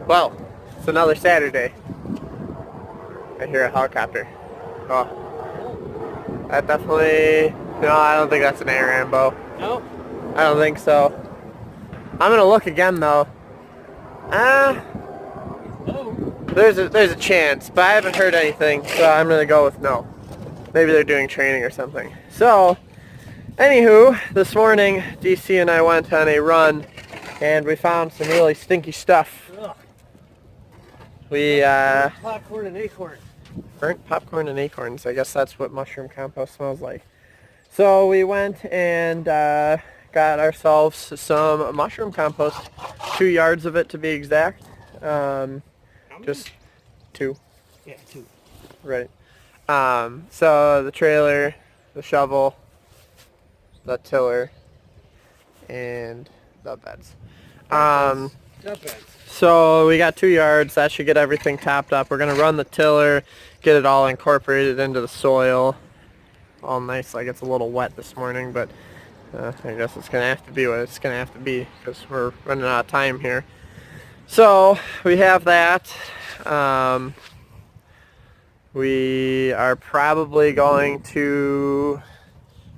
Well, it's another Saturday. I hear a helicopter. Oh, that definitely... No, I don't think that's an air ambo. No? I don't think so. I'm gonna look again though. There's a chance, but I haven't heard anything, so I'm gonna go with no. Maybe they're doing training or something. So, anywho, this morning DC and I went on a run, and we found some really stinky stuff. Ugh. We Popcorn and acorn. burnt popcorn and acorns. I guess that's what mushroom compost smells like. So we went and got ourselves some mushroom compost, 2 yards of it to be exact. Just 2. Yeah, 2. Right. So the trailer, the shovel, the tiller, and the beds. So we got 2 yards. That should get everything topped up. We're gonna run the tiller, get it all incorporated into the soil. All nice, like it's a little wet this morning, but I guess it's gonna have to be what it's gonna have to be because we're running out of time here. So we have that. We are probably going to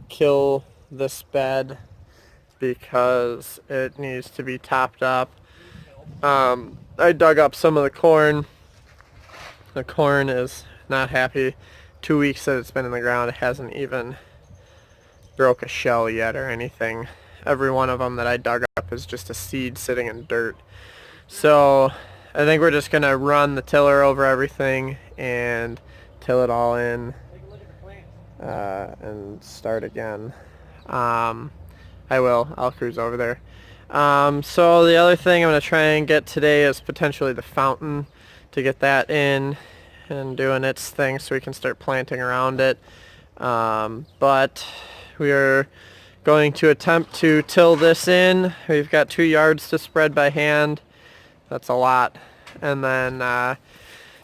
kill this bed because it needs to be topped up. I dug up some of the corn. The corn is not happy. 2 weeks that it's been in the ground, it hasn't even broke a shell yet or anything. Every one of them that I dug up is just a seed sitting in dirt. So I think we're just gonna run the tiller over everything and till it all in and start again. I'll cruise over there. So the other thing I'm gonna try and get today is potentially the fountain, to get that in and doing its thing so we can start planting around it. But we are going to attempt to till this in. We've got 2 yards to spread by hand. That's a lot. And then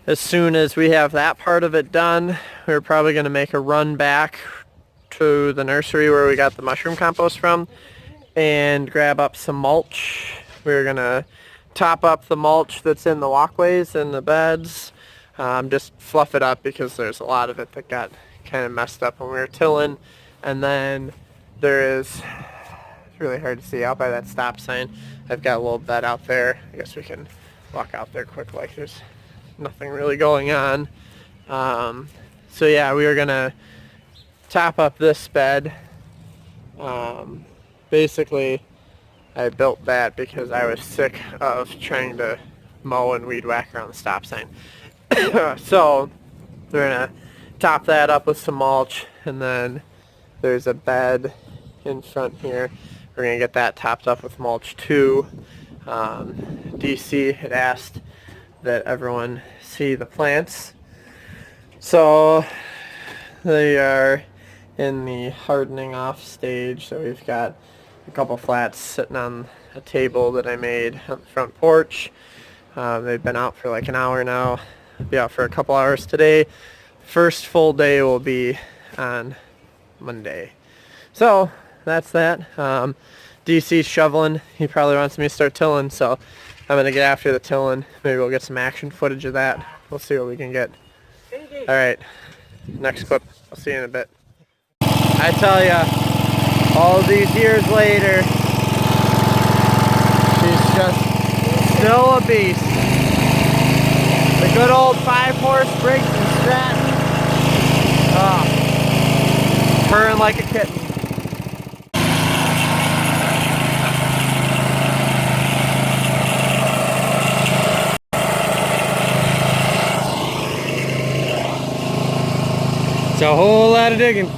as soon as we have that part of it done, we're probably going to make a run back to the nursery where we got the mushroom compost from and grab up some mulch. We're going to top up the mulch that's in the walkways and the beds. Just fluff it up because there's a lot of it that got kind of messed up when we were tilling. And then there is, it's really hard to see out by that stop sign, I've got a little bed out there. I guess we can walk out there quick, like there's nothing really going on. So yeah, we are gonna top up this bed. Basically I built that because I was sick of trying to mow and weed whack around the stop sign. So we're gonna top that up with some mulch, and then there's a bed in front here. We're gonna get that topped up with mulch too. DC had asked that everyone see the plants, so they are in the hardening off stage. So we've got a couple flats sitting on a table that I made on the front porch. They've been out for like an hour now. They'll be out for a couple hours today. First full day will be on Monday. So that's that. DC's shoveling. He probably wants me to start tilling, so I'm gonna get after the tilling. Maybe we'll get some action footage of that. We'll see what we can get. Alright, next clip. I'll see you in a bit. I tell ya, all these years later, she's just still a beast. The good old 5-horse Briggs and Stratton. Oh, purring like a kitten. It's a whole lot of digging.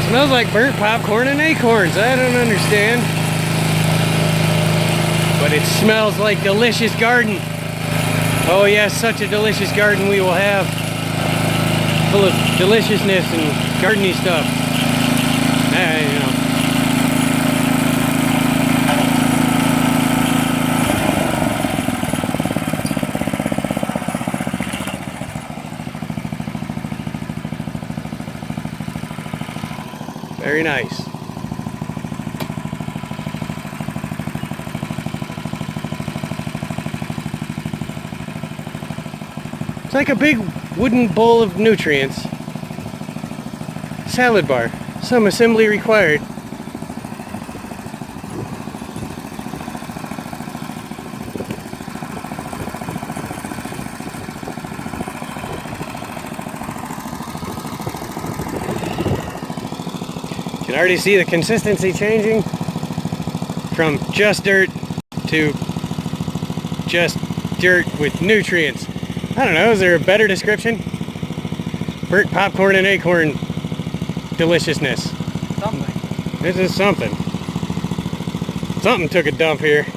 Smells like burnt popcorn and acorns. I don't understand. But it smells like delicious garden. Oh yes, such a delicious garden we will have. Full of deliciousness and gardeny stuff. You know. Very nice. It's like a big wooden bowl of nutrients. Salad bar. Some assembly required. You can already see the consistency changing from just dirt to just dirt with nutrients. I don't know, is there a better description? Burnt popcorn and acorn deliciousness. Something. This is something. Something took a dump here.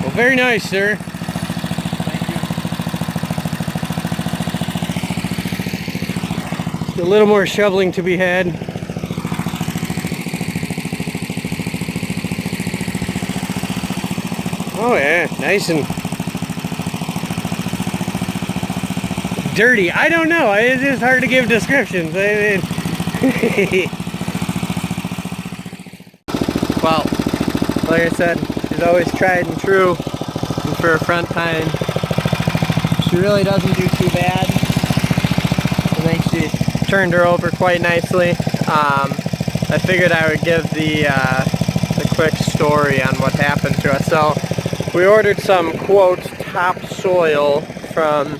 Well, very nice, sir. A little more shoveling to be had. Oh yeah, nice and dirty. I don't know. It's just hard to give descriptions. I mean, Well, like I said, she's always tried and true, and for a front tine, she really doesn't do too bad. I think she turned her over quite nicely. I figured I would give the quick story on what happened to us. So we ordered some, quote, topsoil from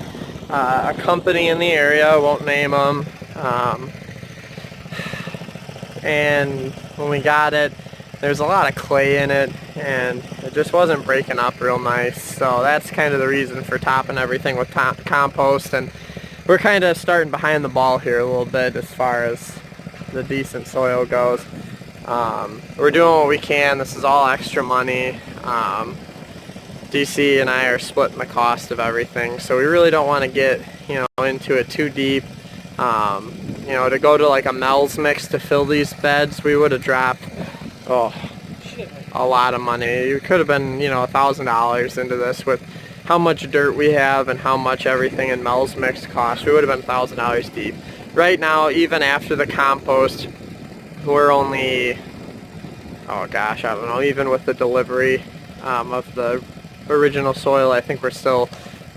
a company in the area, I won't name them, and when we got it, there's a lot of clay in it, and it just wasn't breaking up real nice. So that's kind of the reason for topping everything with compost, and we're kind of starting behind the ball here a little bit as far as the decent soil goes. We're doing what we can. This is all extra money. DC and I are splitting the cost of everything, so we really don't want to get, into it too deep. To go to like a Mel's mix to fill these beds, we would have dropped a lot of money. It could have been, $1,000 into this with how much dirt we have and how much everything in Mel's mix costs. We would have been $1,000 deep. Right now, even after the compost, we're only, I don't know, even with the delivery of the original soil, I think we're still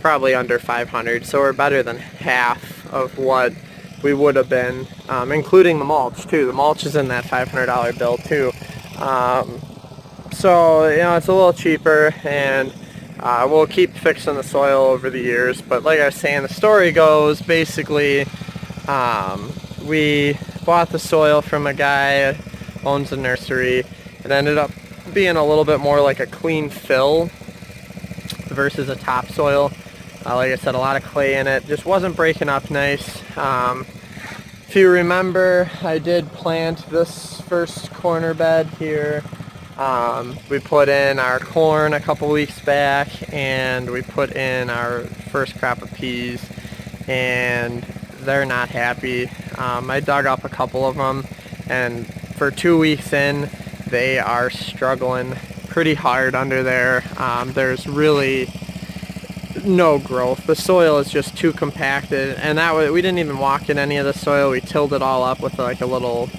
probably under 500, so we're better than half of what we would have been, including the mulch too. The mulch is in that $500 bill too. So it's a little cheaper, and we'll keep fixing the soil over the years. But like I was saying, the story goes basically, we bought the soil from a guy who owns a nursery. It ended up being a little bit more like a clean fill versus a topsoil. Like I said, a lot of clay in it. Just wasn't breaking up nice. If you remember, I did plant this first corner bed here. We put in our corn a couple weeks back, and we put in our first crop of peas, and they're not happy. I dug up a couple of them, and for 2 weeks in, they are struggling pretty hard under there. There's really no growth. The soil is just too compacted, and we didn't even walk in any of the soil. We tilled it all up with like a little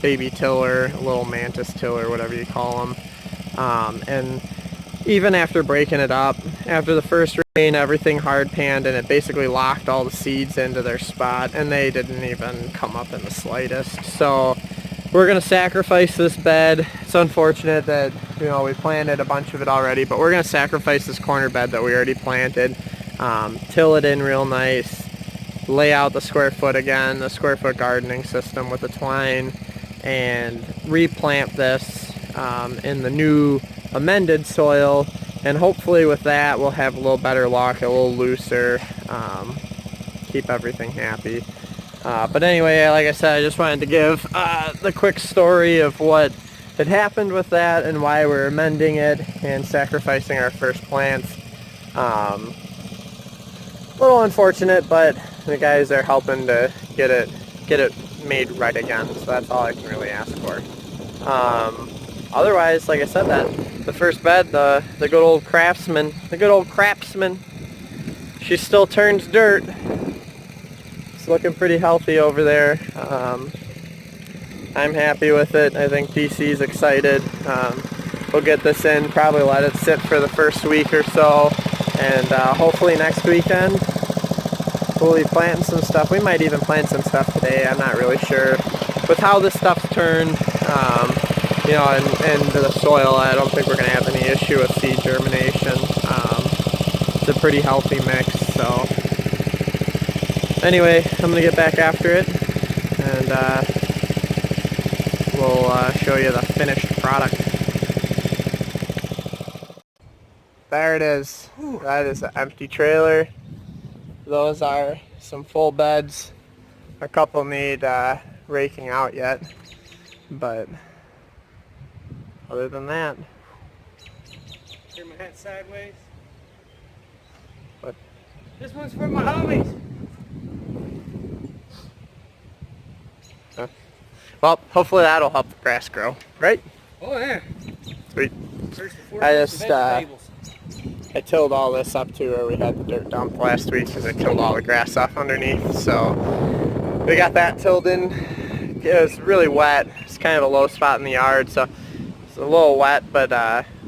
baby tiller, a little mantis tiller, whatever you call them. And even after breaking it up, after the first rain, everything hard panned, and it basically locked all the seeds into their spot, and they didn't even come up in the slightest. So we're gonna sacrifice this bed. It's unfortunate that we planted a bunch of it already, but we're gonna sacrifice this corner bed that we already planted, till it in real nice, lay out the square foot again, the square foot gardening system with the twine, and replant this in the new amended soil, and hopefully with that we'll have a little better luck, a little looser, keep everything happy. But anyway, like I said, I just wanted to give the quick story of what had happened with that and why we're amending it and sacrificing our first plants. A little unfortunate, but the guys are helping to get it made right again. So that's all I can really ask for. Otherwise, like I said, the first bed, the good old craftsman, she still turns dirt. It's looking pretty healthy over there. I'm happy with it. I think DC's excited. We'll get this in, probably let it sit for the first week or so, and hopefully next weekend we'll be planting some stuff. We might even plant some stuff today. I'm not really sure. With how this stuff's turned, you know, and the soil, I don't think we're going to have any issue with seed germination. It's a pretty healthy mix, so anyway, I'm going to get back after it, and we'll show you the finished product. There it is. That is an empty trailer. Those are some full beds. A couple need raking out yet, but other than that. Turn my hat sideways. But this one's for my homies. Well, hopefully that'll help the grass grow, right? Oh yeah. Sweet. First and I foremost, just vegetables. I tilled all this up to where we had the dirt dump last week because I killed all the grass off underneath. So we got that tilled in. It was really wet. It's kind of a low spot in the yard, so it's a little wet, but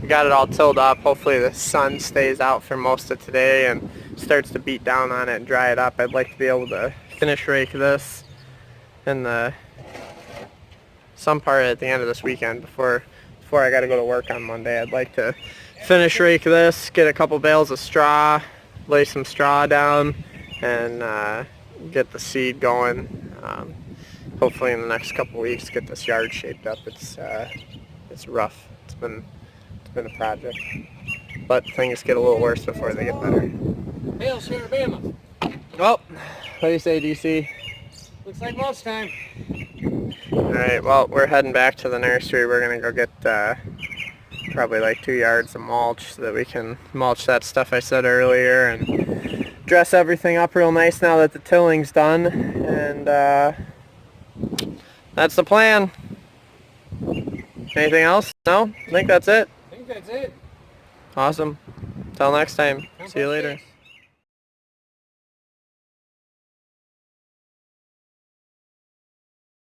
we got it all tilled up. Hopefully the sun stays out for most of today and starts to beat down on it and dry it up. I'd like to be able to finish rake this in the some part at the end of this weekend before I got to go to work on Monday. I'd like to finish rake this, get a couple bales of straw, lay some straw down, and get the seed going. Hopefully in the next couple weeks get this yard shaped up. It's rough. It's been a project, but things get a little worse before they get better. Hail, Alabama. Well, what do you say, DC? Looks like mulch time. Alright, well, we're heading back to the nursery. We're going to go get probably like 2 yards of mulch so that we can mulch that stuff I said earlier and dress everything up real nice now that the tilling's done. And that's the plan. Anything else? No? I think that's it. I think that's it. Awesome. Till next time. See you later.